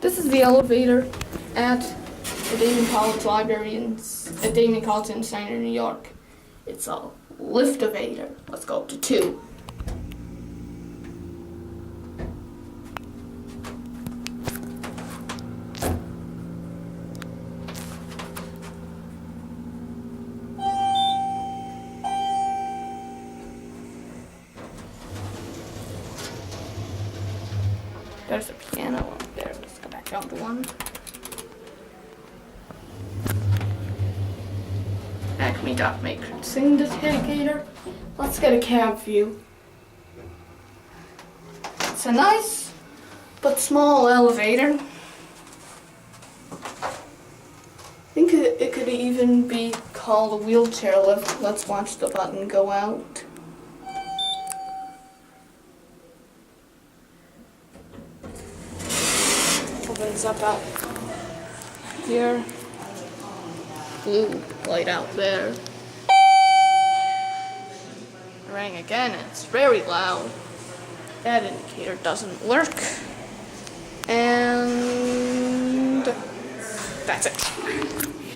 This is the elevator at the Daemen College Library at Daemen College in Steiner, New York. It's a Liftavator. Let's go up to 2. There's a piano up there. Let's go back down to 1. Acme Dot Maker Sing Detector. Let's get a cab view. It's a nice but small elevator. I think it could even be called a wheelchair lift. Let's watch the button go out. Opens up out here. Blue light out there. Rang again, and it's very loud. That indicator doesn't work. And that's it.